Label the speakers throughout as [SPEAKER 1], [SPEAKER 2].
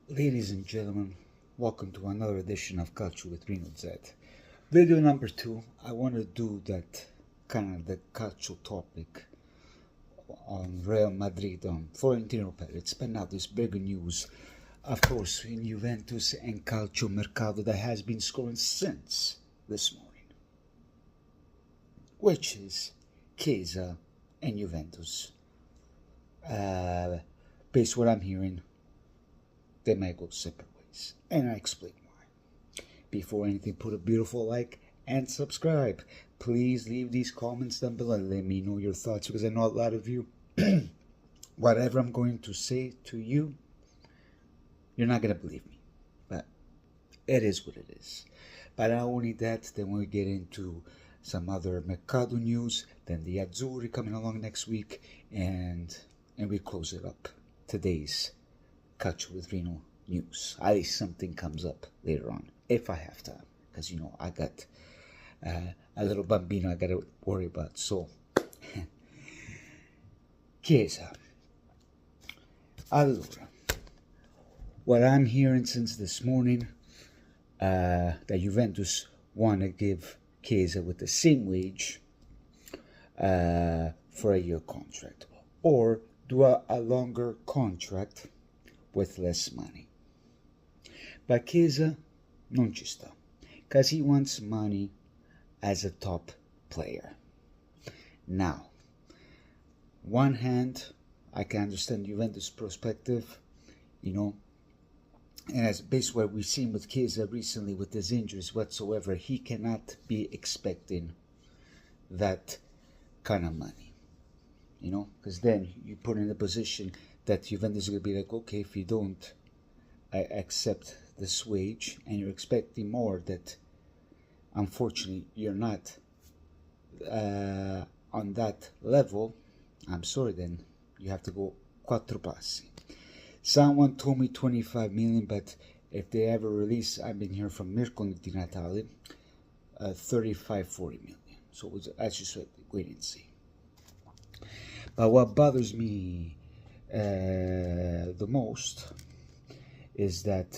[SPEAKER 1] Ladies and gentlemen, welcome to another edition of Calcio with Reno Z. Video number 2, I want to do that kind of the calcio topic on Real Madrid, on Florentino Perez. But now there's bigger news, of course, in Juventus and Calcio Mercato that has been scoring since this morning, which is CHIESA and Juventus. Based on what I'm hearing, they might go separate ways, and I explain why. Before anything, put a beautiful like and subscribe. Please leave these comments down below and let me know your thoughts, because I know a lot of you, whatever I'm going to say to you, you're not going to believe me, but it is what it is. But not only that, then we get into some other Mercato news, then the Azzurri coming along next week, and we close it up. Today's Calcio with Reno news. At least something comes up later on, if I have time, because you know I got a little bambino I got to worry about. So, Chiesa. Allora, what I'm hearing since this morning, that Juventus want to give Chiesa with the same wage for a year contract, or do a longer contract with less money. But Chiesa non ci sta, because he wants money as a top player. Now, one hand, I can understand Juventus' perspective, you know, and as based on what we've seen with Chiesa recently with his injuries whatsoever, he cannot be expecting that kind of money, you know, because then you put in a position that Juventus is going to be like, okay, if you don't accept this wage and you're expecting more, that unfortunately you're not on that level, I'm sorry, then you have to go quattro passi. Someone told me 25 million, but if they ever release, I've been hearing from Mirko di Natale, 35-40 million. So let's just wait and see. But what bothers me the most is that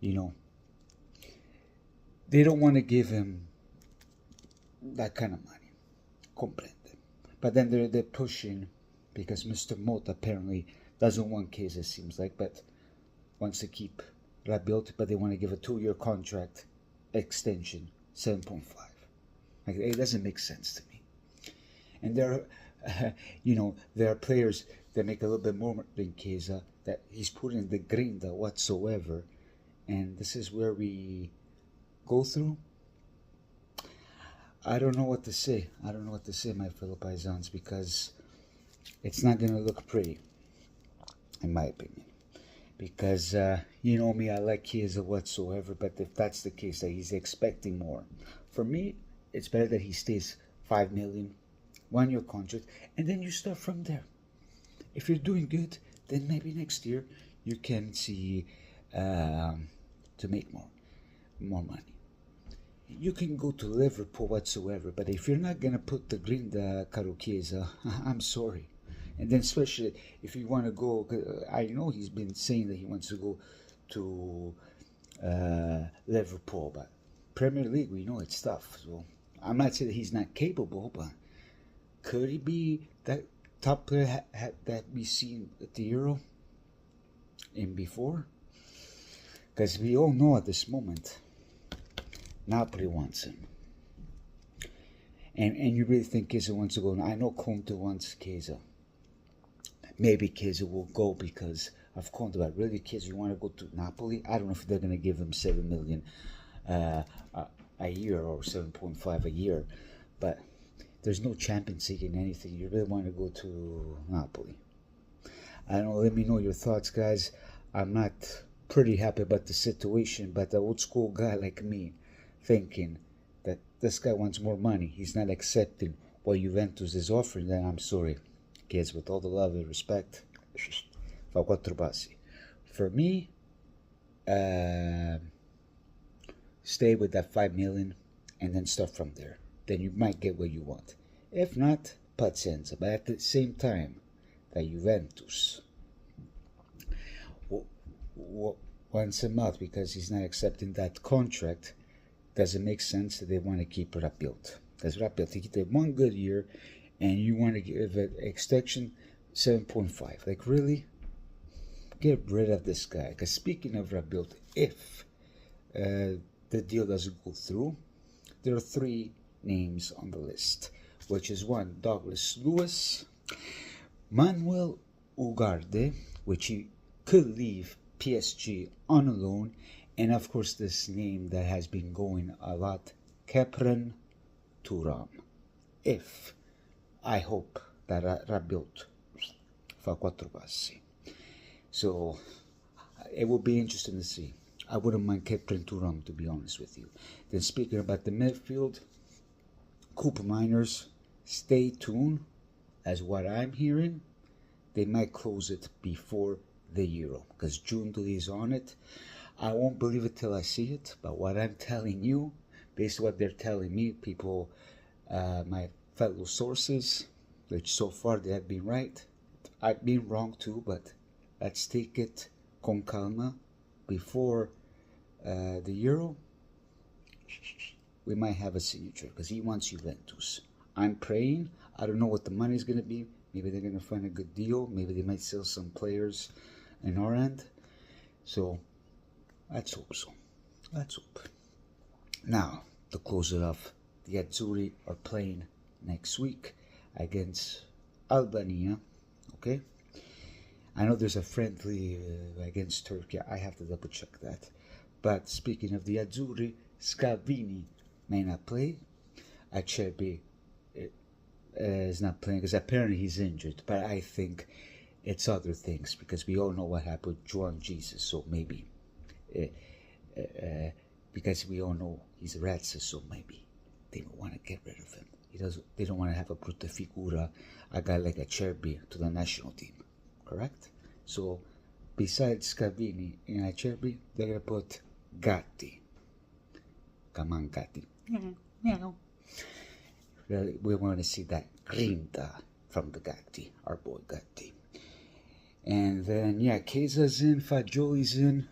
[SPEAKER 1] you know, they don't want to give him that kind of money, comprende. But then they're pushing, because Mr. Mota apparently doesn't want Chiesa, it seems like, but wants to keep Rabiot, but they want to give a 2-year contract extension, 7.5. Like, it doesn't make sense to me. And there you know, there are players that make a little bit more than Chiesa, that he's putting the grinta whatsoever, and this is where we go through. I don't know what to say. I don't know what to say, my fellow paisans, because it's not going to look pretty, in my opinion. Because, you know me, I like Chiesa whatsoever, but if that's the case, that he's expecting more, for me, it's better that he stays 5 million, 1-year contract, and then you start from there. If you're doing good, then maybe next year you can see to make more money. You can go to Liverpool whatsoever, but if you're not gonna put the grinta, caro Chiesa, I'm sorry. And then especially if you want to go, I know he's been saying that he wants to go to Liverpool, but Premier League, we know it's tough. So I'm not saying that he's not capable, but could he be that top player that we've seen at the Euro and before? Because we all know at this moment, Napoli wants him. And you really think Chiesa wants to go? I know Conte wants Chiesa. Maybe Chiesa will go because of Conte, but really, Chiesa, you want to go to Napoli? I don't know if they're going to give him 7 million a year or 7.5 a year, but there's no Champions League in anything. You really want to go to Napoli? I don't know. Let me know your thoughts, guys. I'm not pretty happy about the situation, but the old school guy like me, thinking that this guy wants more money, he's not accepting what Juventus is offering, then I'm sorry, kids, with all the love and respect, fa quattro passi. For me, stay with that 5 million and then start from there. Then you might get what you want. If not, pazienza. But at the same time, the Juventus wants him out because he's not accepting that contract. Doesn't make sense that they want to keep Rabiot. Because Rabiot, he did 1 good year, and you want to give it extension 7.5. Like, really? Get rid of this guy. Because speaking of Rabiot, if the deal doesn't go through, there are 3 names on the list, which is 1, Douglas Lewis, Manuel Ugarte, which he could leave PSG on a loan, and of course this name that has been going a lot, Khephren Thuram. If I hope that Rabiot fa 4 passi. So it will be interesting to see. I wouldn't mind Khephren Thuram, to be honest with you. Then speaking about the midfield, koopminers, stay tuned. As what I'm hearing, they might close it before the Euro, because June is on it. I won't believe it till I see it, but what I'm telling you, based on what they're telling me, people, my fellow sources, which so far they have been right. I've been wrong too, but let's take it con calma. Before the Euro, we might have a signature, because he wants Juventus. I'm praying. I don't know what the money is going to be. Maybe they're going to find a good deal. Maybe they might sell some players in our end. So let's hope so. Let's hope. Now, to close it off, the Azzurri are playing next week against Albania. Okay? I know there's a friendly against Turkey. I have to double check that. But speaking of the Azzurri, Scavini may not play. Acerbi is not playing because apparently he's injured. But I think it's other things, because we all know what happened with Juan Jesus. So maybe, because we all know he's Razza, so maybe they don't want to get rid of him. They don't want to have a brutta figura, a guy like Acerbi, to the national team. Correct? So, besides Scavini and Acerbi, they're going to put Gatti. Come on, Gatti. Meow. Really, we want to see that grinta from the Gatti, our boy Gatti. And then, yeah, Chiesa's in, Fagioli's in.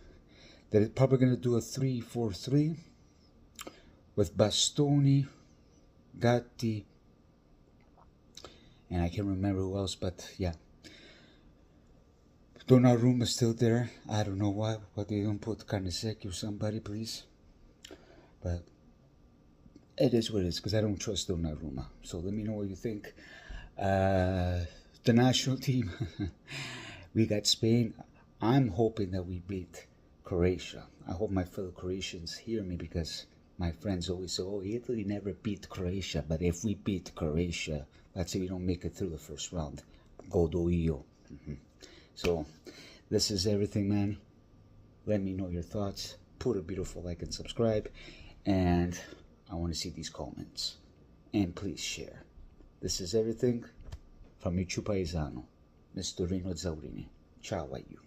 [SPEAKER 1] They're probably going to do a 3-4-3 with Bastoni, Gatti, and I can't remember who else, but yeah. Donnarumma is still there. I don't know why they don't put Carnesecchi or somebody, please. But it is what it is, because I don't trust Donnarumma. So let me know what you think. The national team, we got Spain. I'm hoping that we beat Croatia. I hope my fellow Croatians hear me, because my friends always say, oh, Italy never beat Croatia. But if we beat Croatia, let's say we don't make it through the first round, godo io. So, this is everything, man. Let me know your thoughts. Put a beautiful like and subscribe. And I want to see these comments. And please share. This is everything from your paesano, Mr. Rino Zaurini. Ciao a you.